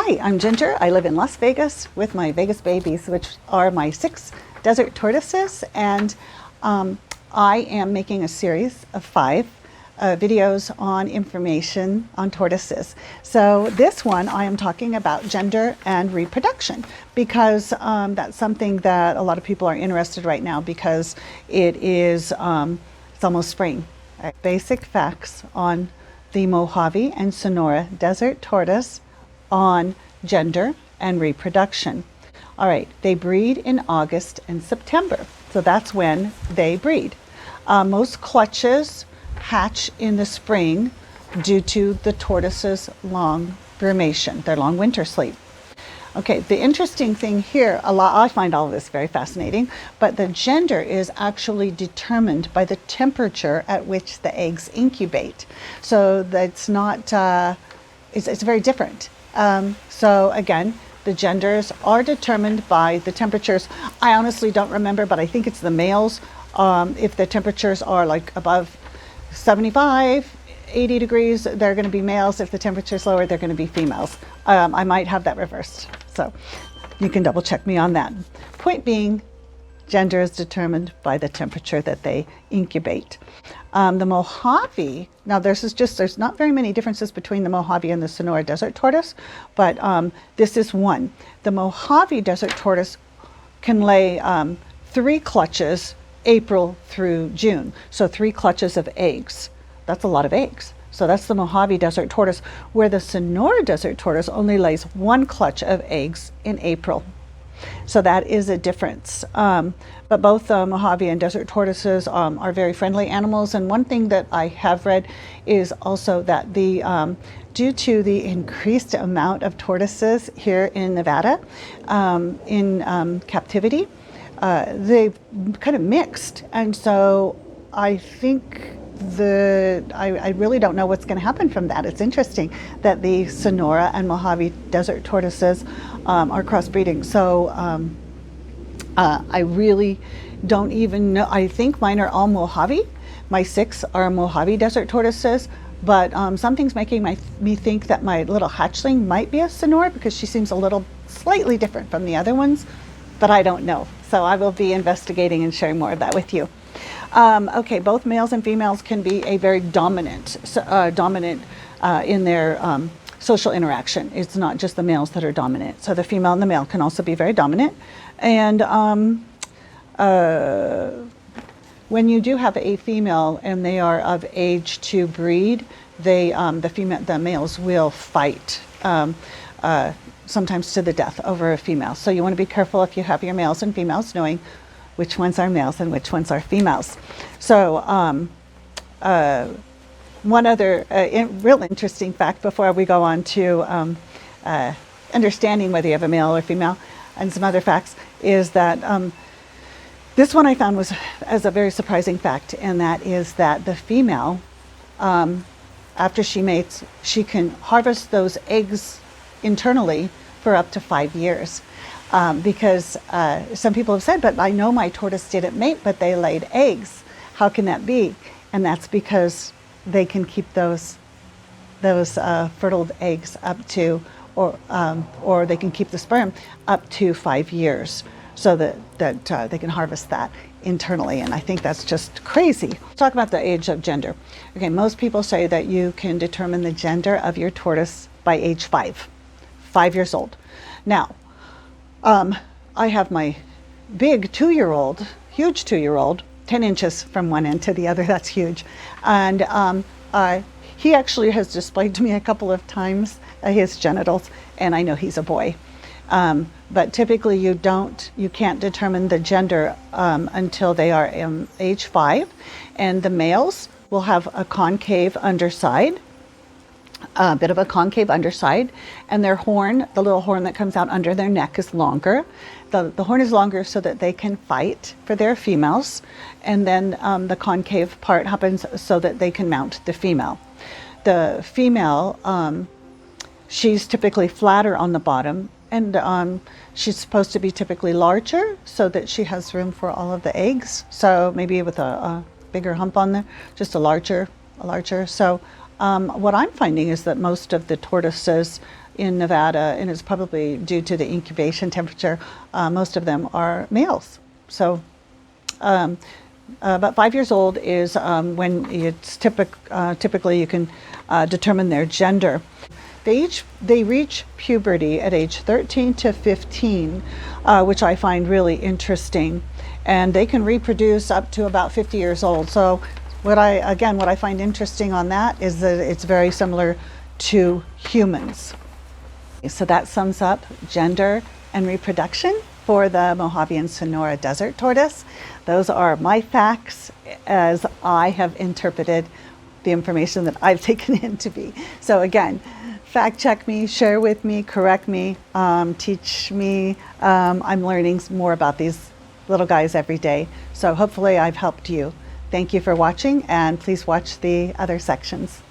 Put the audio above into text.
Hi, I'm Ginger. I live in Las Vegas with my Vegas babies, which are my 6 desert tortoises, and I am making a series of 5 videos on information on tortoises. So this one I am talking about gender and reproduction because that's something that a lot of people are interested right now because it is it's almost spring. Basic facts on the Mojave and Sonora desert tortoise on gender and reproduction. All right, they breed in August and September, so that's when they breed. Most clutches hatch in the spring due to the tortoise's long brumation, their long winter sleep. Okay, the interesting thing here, I find all of this very fascinating, but the gender is actually determined by the temperature at which the eggs incubate. So that's not, it's very different. So again, the genders are determined by the temperatures. I honestly don't remember, but I think it's the males. If the temperatures are like above 75, 80 degrees, they're going to be males. If the temperature is lower, they're going to be females. I might have that reversed, so you can double check me on that. Point being, gender is determined by the temperature that they incubate. The Mojave, now there's not very many differences between the Mojave and the Sonora desert tortoise, but this is one. The Mojave desert tortoise can lay 3 clutches April through June, so 3 clutches of eggs. That's a lot of eggs. So that's the Mojave desert tortoise, where the Sonora desert tortoise only lays 1 clutch of eggs in April. So that is a difference. But both Mojave and desert tortoises are very friendly animals. And one thing that I have read is also that due to the increased amount of tortoises here in Nevada in captivity, they've kind of mixed. And so I think I really don't know what's going to happen from that. It's interesting that the Sonora and Mojave desert tortoises are crossbreeding. So I really don't even know. I think mine are all Mojave. My 6 are Mojave desert tortoises, but something's making me think that my little hatchling might be a Sonora because she seems a little slightly different from the other ones, but I don't know. So I will be investigating and sharing more of that with you. Okay, both males and females can be a very dominant in their social interaction. It's not just the males that are dominant. So the female and the male can also be very dominant. And when you do have a female and they are of age to breed, the males will fight, sometimes to the death over a female. So you want to be careful if you have your males and females, knowing which ones are males and which ones are females. So one other real interesting fact before we go on to understanding whether you have a male or female and some other facts is that this one I found was as a very surprising fact, and that is that the female, after she mates, she can harvest those eggs internally for up to 5 years. Because some people have said, but I know my tortoise didn't mate, but they laid eggs. How can that be? And that's because they can keep those fertile eggs up to, or they can keep the sperm up to 5 years, so that they can harvest that internally. And I think that's just crazy. Let's talk about the age of gender. Okay, most people say that you can determine the gender of your tortoise by age 5 years old. Now, I have my big 2-year-old, huge 2-year-old, 10 inches from one end to the other. That's huge. And he actually has displayed to me a couple of times his genitals, and I know he's a boy. But typically you can't determine the gender until they are age 5. And the males will have a concave underside, a bit of a concave underside, and their horn, the little horn that comes out under their neck, is longer. The horn is longer so that they can fight for their females, and then the concave part happens so that they can mount the female. The female, she's typically flatter on the bottom, and she's supposed to be typically larger so that she has room for all of the eggs. So maybe with a bigger hump on there, just a larger. So what I'm finding is that most of the tortoises in Nevada, and it's probably due to the incubation temperature. Most of them are males. So about 5 years old is when it's typically you can determine their gender. They reach puberty at age 13 to 15, which I find really interesting, and they can reproduce up to about 50 years old. So what I find interesting on that is that it's very similar to humans. So that sums up gender and reproduction for the Mojave and Sonora desert tortoise. Those are my facts as I have interpreted the information that I've taken in to be. So again, fact check me, share with me, correct me, teach me. I'm learning more about these little guys every day. So hopefully I've helped you. Thank you for watching, and please watch the other sections.